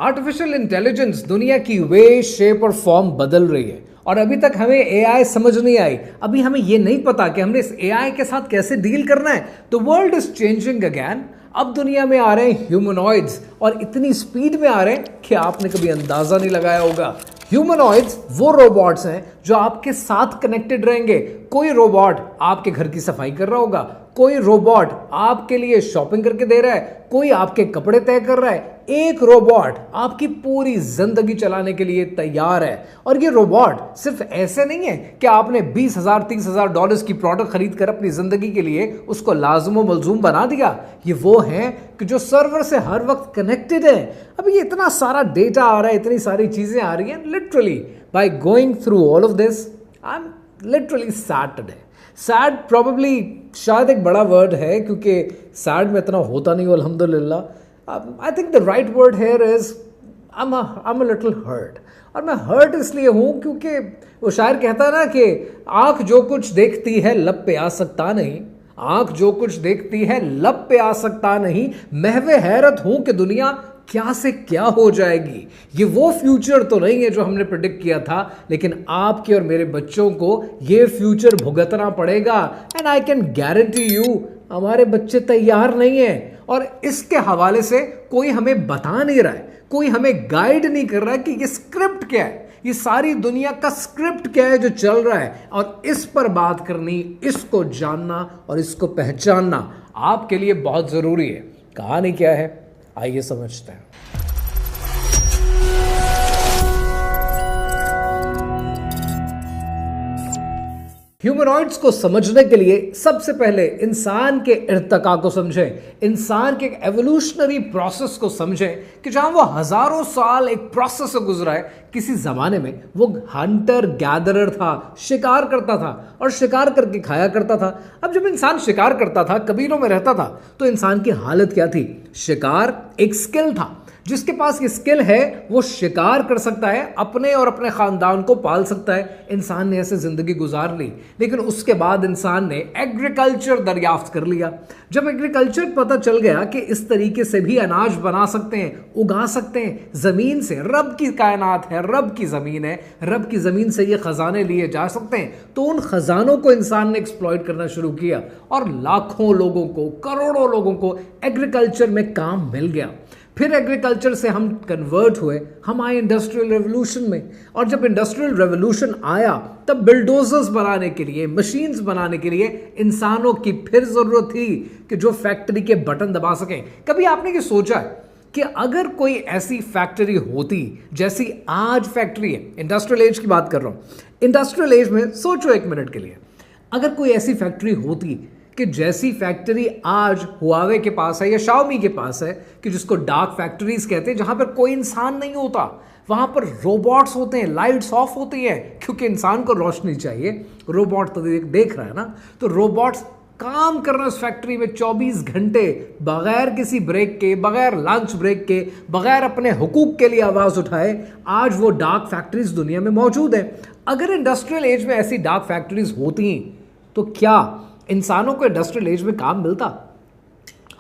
Artificial intelligence दुनिया की वे, shape और फॉर्म बदल रही है और अभी तक हमें एआई समझ नहीं आई। अभी हमें यह नहीं पता कि हमने इस एआई के साथ कैसे डील करना है। तो वर्ल्ड इज चेंजिंग अगेन। अब दुनिया में आ रहे हैं ह्यूमनॉइड्स और इतनी स्पीड में आ रहे हैं कि आपने कभी अंदाजा नहीं लगाया होगा। ह्यूमनॉइड्स वो रोबोट्स हैं जो आपके साथ कनेक्टेड रहेंगे। कोई रोबोट आपके घर की सफाई कर रहा होगा, कोई रोबोट आपके लिए शॉपिंग करके दे रहा है, कोई आपके कपड़े तय कर रहा है। एक रोबोट आपकी पूरी जिंदगी चलाने के लिए तैयार है। और ये रोबोट सिर्फ ऐसे नहीं है कि आपने 20,000 30,000 डॉलर्स की प्रोडक्ट खरीद कर अपनी जिंदगी के लिए उसको लाज़िम मलजूम बना दिया। ये वो हैं कि जो सर्वर से हर वक्त कनेक्टेड है। अब ये इतना सारा डेटा आ रहा है, इतनी सारी चीजें आ रही हैं। Literally by going through all of this I am literally sad today. Sad probably शायद एक बड़ा वर्ड है क्योंकि सैड में इतना होता नहीं अल्हम्दुलिल्लाह। I think the right word here is I am a little hurt. और मैं हर्ट इसलिए हूं क्योंकि वो शायर कहता है ना कि आंख जो कुछ देखती है लब पे आ सकता नहीं, आंख जो कुछ देखती है लब पे आ सकता नहीं। महवे हैरत हूं कि दुनिया क्या से क्या हो जाएगी। ये वो फ्यूचर तो नहीं है जो हमने प्रेडिक्ट किया था, लेकिन आपके और मेरे बच्चों को ये फ्यूचर भुगतना पड़ेगा। And I can guarantee you हमारे बच्चे तैयार नहीं हैं। और इसके हवाले से कोई हमें बता नहीं रहा है, कोई हमें गाइड नहीं कर रहा है कि ये स्क्रिप्ट क्या है, ये सारी दुनिया का स्क्रिप्ट क्या है जो चल रहा है। और इस पर बात करनी, इसको जानना और इसको पहचानना आपके लिए बहुत जरूरी है। कहानी क्या है आइए समझते हैं। ह्यूमनॉइड्स को समझने के लिए सबसे पहले इंसान के इर्तिका को समझें, इंसान के एवोल्यूशनरी प्रोसेस को समझें कि जहां वो हजारों साल एक प्रोसेस से गुजरा है। किसी जमाने में वो हंटर गैदरर था, शिकार करता था और शिकार करके खाया करता था। अब जब इंसान शिकार करता था, कबीलों में रहता था, तो इंसान की हालत क्या थी? शिकार एक स्किल था। जिसके पास ये स्किल है वो शिकार कर सकता है, अपने और अपने खानदान को पाल सकता है। इंसान ने ऐसे जिंदगी गुजार ली। लेकिन उसके बाद इंसान ने एग्रीकल्चर दरियाफ्त कर लिया। जब एग्रीकल्चर पता चल गया कि इस तरीके से भी अनाज बना सकते हैं, उगा सकते हैं जमीन से, रब की कायनात है, रब की जमीन है, रब की जमीन से ये खजाने लिए जा सकते हैं, तो उन खजानों को इंसान ने एक्सप्लॉइट करना शुरू किया और लाखों लोगों को, करोड़ों लोगों को एग्रीकल्चर में काम मिल गया। फिर एग्रीकल्चर से हम कन्वर्ट हुए, हम आए इंडस्ट्रियल रेवोल्यूशन में। और जब इंडस्ट्रियल रेवोल्यूशन आया तब बिल्डोजर्स बनाने के लिए, मशीन्स बनाने के लिए इंसानों की फिर जरूरत थी कि जो फैक्ट्री के बटन दबा सकें। कभी आपने ये सोचा है कि अगर कोई ऐसी फैक्ट्री होती जैसी आज फैक्ट्री है, इंडस्ट्रियल एज की बात कर रहा हूं, इंडस्ट्रियल एज में सोचो एक मिनट के लिए, अगर कोई ऐसी फैक्ट्री होती कि जैसी फैक्ट्री आज हुआवे के पास है या शाओमी के पास है, कि जिसको डार्क फैक्ट्रीज कहते हैं, जहां पर कोई इंसान नहीं होता, वहां पर रोबोट्स होते हैं, लाइट्स ऑफ होती हैं क्योंकि इंसान को रोशनी चाहिए। रोबोट तो देख रहा है ना, तो रोबोट्स काम कर रहे हैं उस फैक्ट्री में 24 घंटे बगैर किसी ब्रेक के, बगैर लंच ब्रेक के, बगैर अपने हुकूक के लिए आवाज उठाए। आज वो डार्क फैक्ट्रीज दुनिया में मौजूद है। अगर इंडस्ट्रियल एज में ऐसी डार्क फैक्ट्रीज होती तो क्या इंसानों को इंडस्ट्रियल एज में काम मिलता?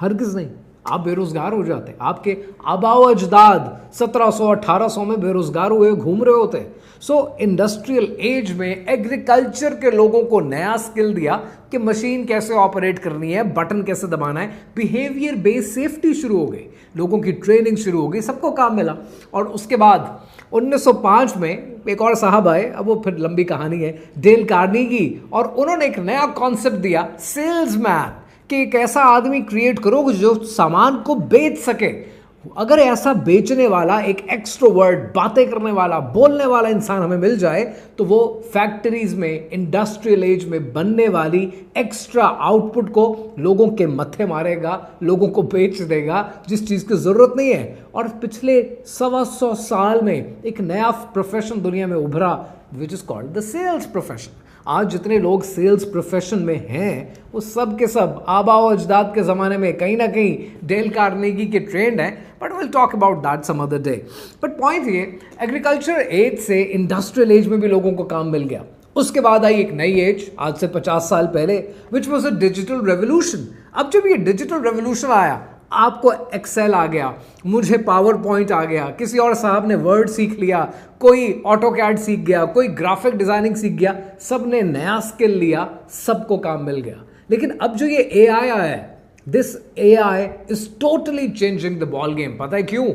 हरगिज नहीं। आप बेरोजगार हो जाते। आपके आबाओ अजदाद 1700-1800 में बेरोजगार हुए घूम रहे होते। सो इंडस्ट्रियल एज में एग्रीकल्चर के लोगों को नया स्किल दिया कि मशीन कैसे ऑपरेट करनी है, बटन कैसे दबाना है, बिहेवियर बेस्ड सेफ्टी शुरू हो गई, लोगों की ट्रेनिंग शुरू हो गई, सबको काम मिला। और उसके बाद 1905 में एक और साहब आए, अब वो फिर लंबी कहानी है, डेल कार्नेगी, और उन्होंने एक नया कॉन्सेप्ट दिया, सेल्समैन, कि एक ऐसा आदमी क्रिएट करो जो सामान को बेच सके। अगर ऐसा बेचने वाला, एक एक्सट्रोवर्ट, बातें करने वाला, बोलने वाला इंसान हमें मिल जाए तो वो फैक्ट्रीज में, इंडस्ट्रियल एज में बनने वाली एक्स्ट्रा आउटपुट को लोगों के मत्थे मारेगा, लोगों को बेच देगा जिस चीज की जरूरत नहीं है। और पिछले 125 साल में एक नया प्रोफेशन दुनिया में उभरा which is called the sales profession. आज जितने लोग सेल्स प्रोफेशन में हैं वो सब के सब आबाओ अजदाद के ज़माने में कहीं ना कहीं डेल कार्नेगी के ट्रेंड हैं, but will talk about that some other day. But point ये, एग्रीकल्चर एज से इंडस्ट्रियल एज में भी लोगों को काम मिल गया। उसके बाद आई एक नई एज आज से 50 साल पहले, which was a digital revolution. अब जब ये डिजिटल रेवोल्यूशन आया, आपको एक्सेल आ गया, मुझे पावर पॉइंट आ गया, किसी और साहब ने वर्ड सीख लिया, कोई ऑटोकैड सीख गया, कोई ग्राफिक डिजाइनिंग सीख गया, सब ने नया स्किल लिया, सबको काम मिल गया। लेकिन अब जो ये एआई आया है, this AI is totally changing the ball game. पता है क्यों?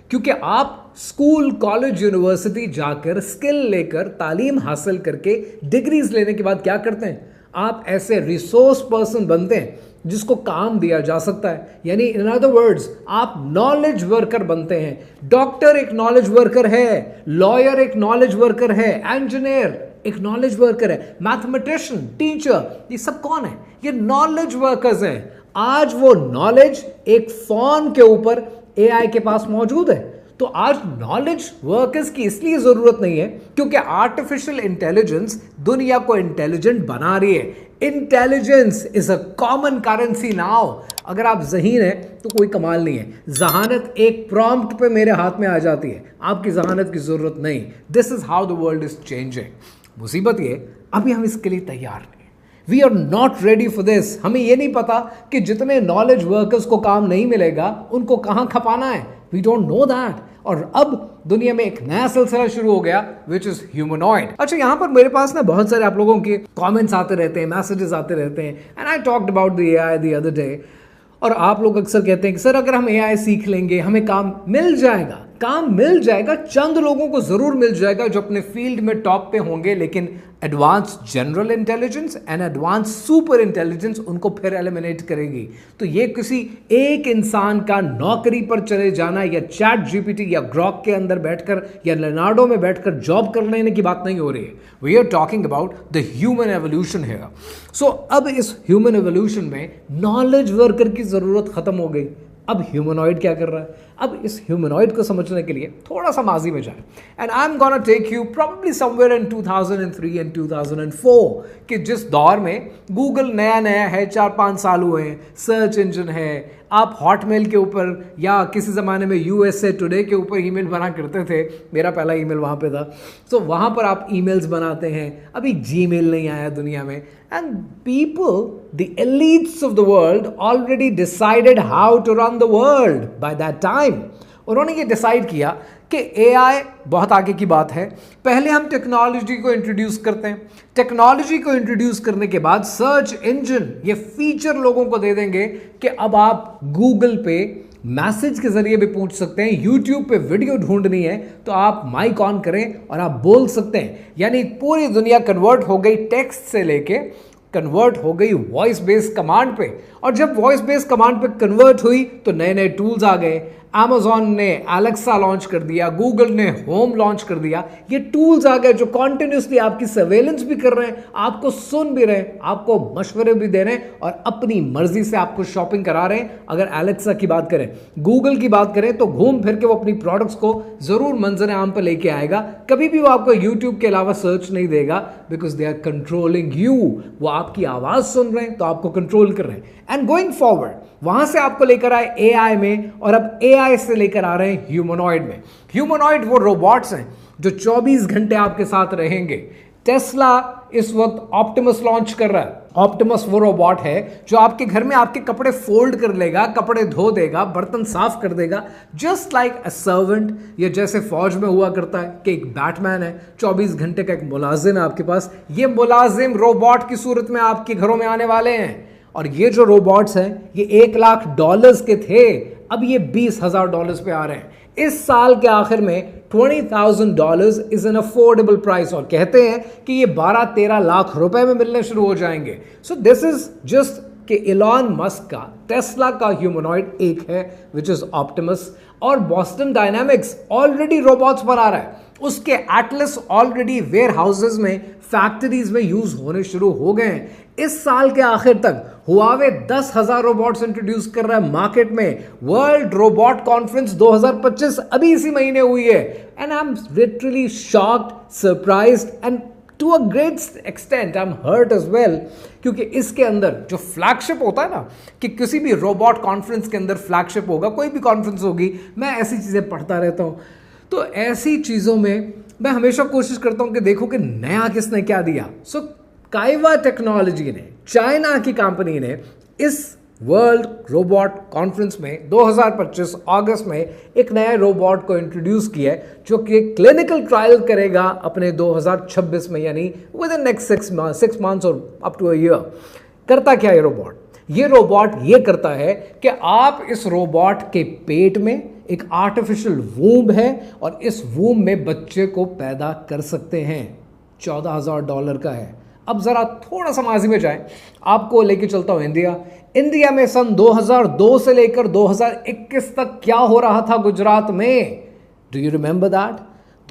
क्योंकि आप स्कूल, कॉलेज, यूनिवर्सिटी जाकर स्किल लेकर, तालीम हासिल करके, डिग्रीज लेने के बाद क्या करते हैं? आप ऐसे रिसोर्स पर्सन बनते हैं जिसको काम दिया जा सकता है। यानी इन अदर वर्ड्स, आप नॉलेज वर्कर बनते हैं। डॉक्टर एक नॉलेज वर्कर है, लॉयर एक नॉलेज वर्कर है, इंजीनियर एक नॉलेज वर्कर है, मैथमेटिशियन, टीचर, ये सब कौन है? ये नॉलेज वर्कर्स हैं। आज वो नॉलेज एक फोन के ऊपर एआई के पास मौजूद है। तो आज नॉलेज वर्कर्स की इसलिए जरूरत नहीं है क्योंकि आर्टिफिशियल इंटेलिजेंस दुनिया को इंटेलिजेंट बना रही है। Intelligence is a common currency now. अगर आप ज़हीन हैं तो कोई कमाल नहीं है। जहानत एक प्रॉम्प्ट पे मेरे हाथ में आ जाती है, आपकी जहानत की जरूरत नहीं। This is how the world is changing. मुसीबत ये, अभी हम इसके लिए तैयार नहीं। We are not ready for this. हमें यह नहीं पता कि जितने नॉलेज वर्कर्स को काम नहीं मिलेगा उनको कहां खपाना है। We don't know that. और अब दुनिया में एक नया सिलसिला शुरू हो गया विच इज ह्यूमनॉइड। अच्छा, यहां पर मेरे पास ना बहुत सारे आप लोगों के कमेंट्स आते रहते हैं, मैसेजेस आते रहते हैं, and I talked about the AI the other day. और आप लोग अक्सर कहते हैं कि सर अगर हम एआई सीख लेंगे हमें काम मिल जाएगा। काम मिल जाएगा, चंद लोगों को जरूर मिल जाएगा जो अपने फील्ड में टॉप पे होंगे, लेकिन advance general intelligence and advance super intelligence उनको फिर एलिमिनेट करेगी। तो ये किसी एक इंसान का नौकरी पर चले जाना या चैट जीपीटी या ग्रॉक के अंदर बैठकर या लेनार्डो में बैठकर जॉब कर लेने की बात नहीं हो रही है। We are talking about the human evolution है। सो अब इस ह्यूमन एवोल्यूशन में नॉलेज वर्कर की जरूरत खत्म हो गई। अब ह्यूमनॉइड क्या कर रहा है? अब इस ह्यूमनॉइड को समझने के लिए थोड़ा सा माजी में जाए, and I am gonna take you probably somewhere in 2003 and 2004 कि जिस दौर में गूगल नया नया है, 4-5 साल हुए हैं, सर्च इंजन है, आप हॉटमेल के ऊपर या किसी ज़माने में यूएसए टुडे के ऊपर ईमेल बना करते थे। मेरा पहला ईमेल वहाँ पे था। तो वहाँ पर आप ईमेल्स बनाते हैं। अभी जीमेल नहीं आया दुनिया में। And people, the elites of the world already decided how to run the world by that time. उन्होंने ये डिसाइड किया कि एआई बहुत आगे की बात है। पहले हम टेक्नोलॉजी को इंट्रोड्यूस करते हैं। टेक्नोलॉजी को इंट्रोड्यूस करने के बाद सर्च इंजन ये फीचर लोगों को दे देंगे कि अब आप गूगल पे मैसेज के जरिए भी पूछ सकते हैं, यूट्यूब पे वीडियो ढूंढनी है तो आप माइक ऑन करें और आप बोल सकते हैं। यानी पूरी दुनिया कन्वर्ट हो गई टेक्स्ट से लेके, कन्वर्ट हो गई वॉइस बेस्ड कमांड पे। और जब वॉइस बेस्ड कमांड पे कन्वर्ट हुई तो नए नए टूल्स आ गए। Amazon ने एलेक्सा लॉन्च कर दिया, गूगल ने होम लॉन्च कर दिया। ये टूल्स आ गए जो कॉन्टिन्यूसली आपकी सर्वेलेंस भी कर रहे हैं, आपको सुन भी रहे हैं, आपको मशवरे भी दे रहे हैं और अपनी मर्जी से आपको शॉपिंग करा रहे हैं। अगर एलेक्सा की बात करें, गूगल की बात करें तो घूम फिर के वो अपनी प्रोडक्ट्स को जरूर मंजर आम पर लेके आएगा। कभी भी वो आपको यूट्यूब के अलावा सर्च नहीं देगा, because they are controlling you. वो आपकी आवाज सुन रहे हैं तो आपको कंट्रोल कर रहे हैं। एंड गोइंग फॉरवर्ड वहां से आपको लेकर आए एआई में, और अब एआई से लेकर आ रहे हैं ह्यूमनॉइड में। ह्यूमनॉइड वो रोबोट्स हैं जो 24 घंटे आपके साथ रहेंगे। टेस्ला इस वक्त ऑप्टिमस लॉन्च कर रहा है। ऑप्टिमस वो रोबोट है जो आपके घर में आपके कपड़े फोल्ड कर लेगा, कपड़े धो देगा, बर्तन साफ कर देगा, जस्ट लाइक अ सर्वेंट। ये जैसे फौज में हुआ करता है कि एक बैटमैन है, 24 घंटे का एक मुलाजिम है आपके पास। ये मुलाजिम रोबोट की सूरत में आपके घरों में आने वाले हैं। और ये जो रोबोट्स हैं ये $1,00,000 के थे, अब ये $20,000 पे आ रहे हैं। इस साल के आखिर में $20,000 इज एन अफोर्डेबल प्राइस, और कहते हैं कि ये 12-13 लाख रुपए में मिलने शुरू हो जाएंगे। सो दिस इज जस्ट कि इलॉन मस्क का, टेस्ला का ह्यूमनॉइड एक है विच इज ऑप्टिमस, और बॉस्टन डायनामिक्स ऑलरेडी रोबोट्स बना रहा है। उसके एटलस ऑलरेडी वेयर हाउसेज में, फैक्ट्रीज में यूज होने शुरू हो गए हैं। इस साल के आखिर तक हुआवे 10,000 रोबोट्स इंट्रोड्यूस कर रहा है मार्केट में। वर्ल्ड रोबोट कॉन्फ्रेंस 2025 अभी इसी महीने हुई है। And I am literally shocked, surprised and to a great extent I am hurt as well, क्योंकि इसके अंदर जो फ्लैगशिप होता है ना, कि किसी भी रोबोट कॉन्फ्रेंस के अंदर फ्लैगशिप होगा, कोई भी कॉन्फ्रेंस होगी, मैं ऐसी चीजें पढ़ता रहता हूं। तो ऐसी चीजों में मैं हमेशा कोशिश करता हूं कि देखो कि नया किसने क्या दिया। सो काइवा टेक्नोलॉजी ने, चाइना की कंपनी ने इस वर्ल्ड रोबोट कॉन्फ्रेंस में 2025 अगस्त में एक नया रोबोट को इंट्रोड्यूस किया है जो कि क्लिनिकल ट्रायल करेगा अपने 2026 में, यानी विद इन नेक्स्ट 6 मंथ्स और अप टू अ ईयर। करता क्या है रोबोट? ये रोबोट ये करता है कि आप इस रोबोट के पेट में एक आर्टिफिशियल वूम्ब है और इस वूम्ब में बच्चे को पैदा कर सकते हैं। $14,000 का है। अब जरा थोड़ा सा माजी में जाए, आपको लेके चलता हूं इंडिया में सन 2002 से लेकर 2021 तक क्या हो रहा था गुजरात में। Do you remember that?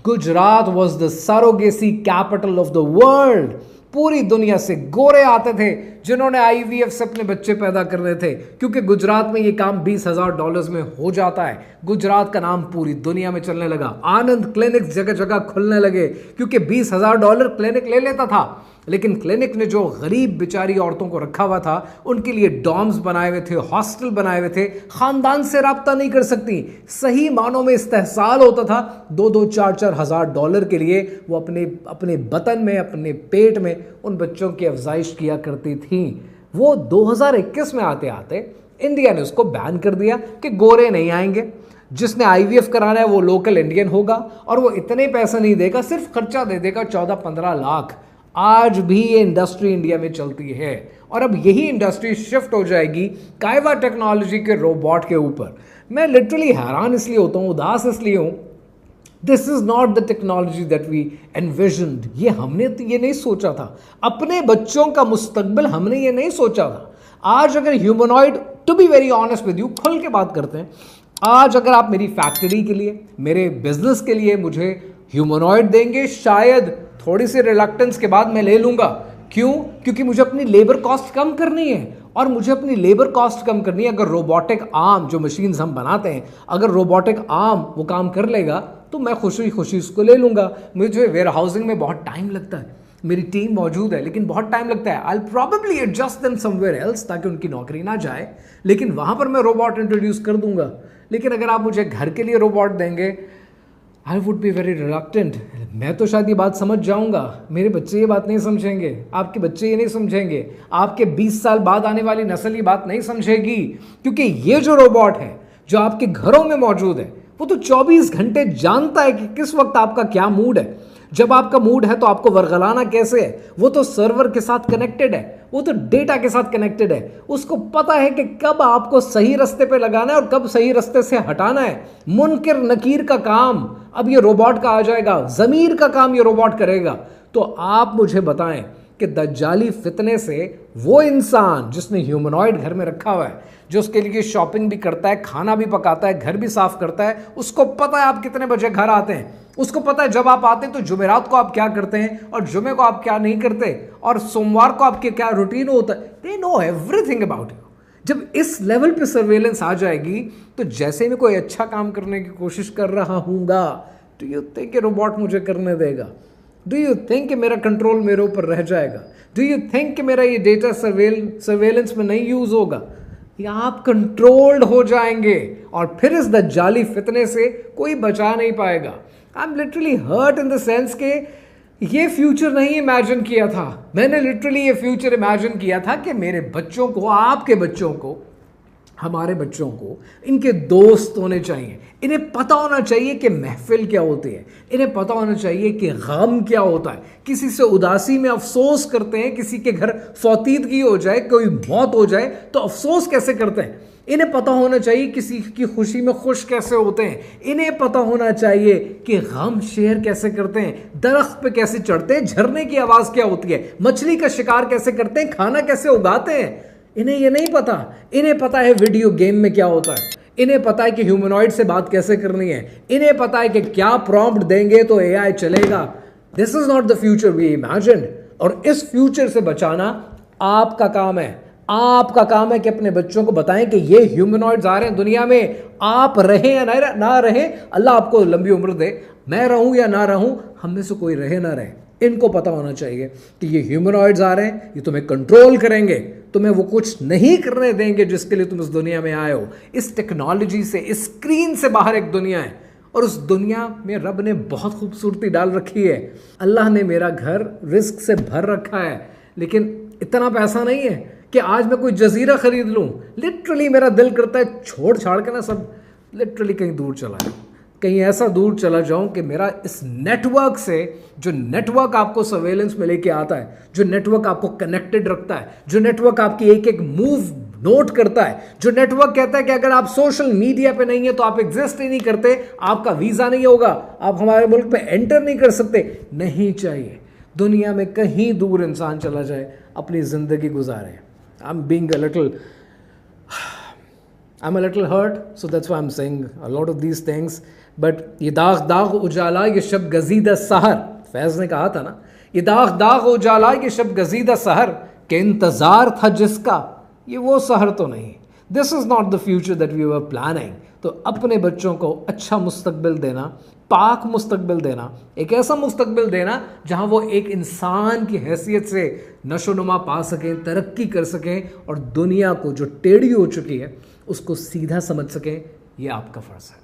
Gujarat was the surrogacy capital of the world. पूरी दुनिया से गोरे आते थे जिन्होंने आईवीएफ से अपने बच्चे पैदा करने थे, क्योंकि गुजरात में ये काम $20,000 में हो जाता है। गुजरात का नाम पूरी दुनिया में चलने लगा। आनंद क्लिनिक जगह जगह खुलने लगे क्योंकि $20,000 क्लिनिक ले लेता था। लेकिन क्लिनिक ने जो गरीब बेचारी औरतों को रखा हुआ था उनके लिए डॉर्म्स बनाए हुए थे, हॉस्टल बनाए हुए थे। खानदान से राब्ता नहीं कर सकती, सही मानों में इस्तेहसाल होता था। 2-4 हज़ार डॉलर के लिए वो अपने बतन में, अपने पेट में उन बच्चों की अफजाइश किया करती थी। वो 2021 में आते आते इंडिया ने उसको बैन कर दिया कि गोरे नहीं आएंगे। जिसने आईवीएफ कराना है वो लोकल इंडियन होगा और वो इतने पैसे नहीं देगा, सिर्फ खर्चा दे देगा 14-15 लाख। आज भी ये इंडस्ट्री इंडिया में चलती है और अब यही इंडस्ट्री शिफ्ट हो जाएगी कायवा टेक्नोलॉजी के रोबोट के ऊपर। मैं लिटरली हैरान इसलिए होता हूँ, उदास इसलिए हूँ। This is not the technology that we envisioned. ये हमने तो ये नहीं सोचा था, अपने बच्चों का मुस्तकबिल हमने ये नहीं सोचा था। आज अगर humanoid, to be very honest with you, खुल के बात करते हैं, आज अगर आप मेरी फैक्ट्री के लिए, मेरे बिजनेस के लिए मुझे ह्यूमनॉइड देंगे, शायद थोड़ी सी रिलक्टेंस के बाद मैं ले लूंगा। क्यों? क्योंकि मुझे अपनी लेबर कॉस्ट कम करनी है और मुझे अपनी लेबर कॉस्ट कम करनी है। अगर रोबोटिक आर्म, जो मशीन्स हम बनाते हैं, अगर रोबोटिक आर्म वो काम कर लेगा तो मैं खुशी खुशी उसको ले लूंगा। मुझे वेयर हाउसिंग में बहुत टाइम लगता है, मेरी टीम मौजूद है लेकिन बहुत टाइम लगता है। I will probably adjust them somewhere else ताकि उनकी नौकरी ना जाए, लेकिन वहां पर मैं रोबोट इंट्रोड्यूस कर दूंगा। लेकिन अगर आप मुझे घर के लिए रोबोट देंगे, I would be very reluctant. मैं तो शायद ये बात समझ जाऊंगा, मेरे बच्चे ये बात नहीं समझेंगे, आपके बच्चे ये नहीं समझेंगे, आपके 20 साल बाद आने वाली नस्ल ये बात नहीं समझेगी। क्योंकि ये जो रोबोट है जो आपके घरों में मौजूद है वो तो 24 घंटे जानता है कि किस वक्त आपका क्या मूड है। जब आपका मूड है तो आपको वरगलाना कैसे है, वो तो सर्वर के साथ कनेक्टेड है, वो तो डेटा के साथ कनेक्टेड है। उसको पता है कि कब आपको सही रास्ते पे लगाना है और कब सही रास्ते से हटाना है। मुनकिर नकीर का काम अब ये रोबोट का आ जाएगा, ज़मीर का काम ये रोबोट करेगा। तो आप मुझे बताएं कि दज्जाली फितने से वो इंसान जिसने ह्यूमनॉइड घर में रखा हुआ है, जो उसके लिए शॉपिंग भी करता है, खाना भी पकाता है, घर भी साफ करता है, उसको पता है आप कितने बजे घर आते हैं, उसको पता है जब आप आते हैं तो जुमेरात को आप क्या करते हैं और जुमे को आप क्या नहीं करते और सोमवार को आपके क्या रूटीन होता है। They know everything about you. जब इस लेवल पे सर्वेलेंस आ जाएगी तो जैसे मैं कोई अच्छा काम करने की कोशिश कर रहा हूँगा, डू यू थिंक रोबोट मुझे करने देगा? डू यू थिंक कि मेरा कंट्रोल मेरे ऊपर रह जाएगा? डू यू थिंक कि मेरा ये डेटा सर्वेलेंस में नहीं यूज होगा? या आप कंट्रोल्ड हो जाएंगे और फिर इस दज्जाली फितने से कोई बचा नहीं पाएगा। I am literally hurt in the sense के ये फ्यूचर नहीं इमेजिन किया था मैंने। लिटरली ये फ्यूचर इमेजिन किया था कि मेरे बच्चों को, आपके बच्चों को, हमारे बच्चों को इनके दोस्त होने चाहिए। इन्हें पता होना चाहिए कि महफिल क्या होती है, इन्हें पता होना चाहिए कि गम क्या होता है। किसी से उदासी में अफसोस करते हैं, किसी के घर फौतीदगी हो जाए, कोई मौत हो जाए तो अफसोस कैसे करते हैं। इन्हें पता होना चाहिए किसी की खुशी में खुश कैसे होते हैं। इन्हें पता होना चाहिए कि गम शेयर कैसे करते हैं, दरख्त पे कैसे चढ़ते हैं, झरने की आवाज़ क्या होती है, मछली का शिकार कैसे करते हैं, खाना कैसे उगाते हैं। इन्हें ये नहीं पता। इन्हें पता है वीडियो गेम में क्या होता है, इन्हें पता है कि ह्यूमनॉइड से बात कैसे करनी है, इन्हें पता है कि क्या प्रॉम्प्ट देंगे तो एआई चलेगा। This is not the future we imagined. और इस फ्यूचर से बचाना आपका काम है। आपका काम है कि अपने बच्चों को बताएं कि ये ह्यूमनॉइड्स आ रहे हैं दुनिया में, आप रहें या ना रहें, अल्लाह आपको लंबी उम्र दे, मैं रहूं या ना रहूं, हम में से कोई रहे ना रहे, इनको पता होना चाहिए कि ये ह्यूमनॉइड्स आ रहे हैं, ये तुम्हें कंट्रोल करेंगे, तुम्हें वो कुछ नहीं करने देंगे जिसके लिए तुम इस दुनिया में आए हो। इस टेक्नोलॉजी से, इस स्क्रीन से बाहर एक दुनिया है और उस दुनिया में रब ने बहुत खूबसूरती डाल रखी है। अल्लाह ने मेरा घर रिस्क से भर रखा है, लेकिन इतना पैसा नहीं है कि आज मैं कोई जजीरा खरीद लूँ, लिटरली मेरा दिल करता है छोड़ छाड़ के ना सब लिटरली कहीं दूर चला जाऊँ, कहीं ऐसा दूर चला जाऊं कि मेरा इस नेटवर्क से, जो नेटवर्क आपको सर्वेलेंस में लेके आता है, जो नेटवर्क आपको कनेक्टेड रखता है, जो नेटवर्क आपकी एक एक मूव नोट करता है, जो नेटवर्क कहता है कि अगर आप सोशल मीडिया पे नहीं है तो आप एग्जिस्ट ही नहीं करते, आपका वीजा नहीं होगा, आप हमारे मुल्क पे एंटर नहीं कर सकते, नहीं चाहिए। दुनिया में कहीं दूर इंसान चला जाए, अपनी जिंदगी गुजारे। I'm a little hurt, so that's why I'm saying a lot of these things. But ये दाग दाग उजाला ये शब गजीदा सहर, फैज़ ने कहा था ना, ये दाग दाग उजाला ये शब गजीदा सहर के इंतज़ार था जिसका, ये वो सहर तो नहीं। This is not the future that we were planning. तो अपने बच्चों को अच्छा मुस्तकबिल देना, पाक मुस्तकबिल देना, एक ऐसा मुस्तकबिल देना जहाँ वो एक इंसान की हैसियत से नशोनुमा पा सकें, तरक्की कर सकें और दुनिया को जो टेढ़ी हो चुकी है उसको सीधा समझ सकें, ये आपका फ़र्ज़ है।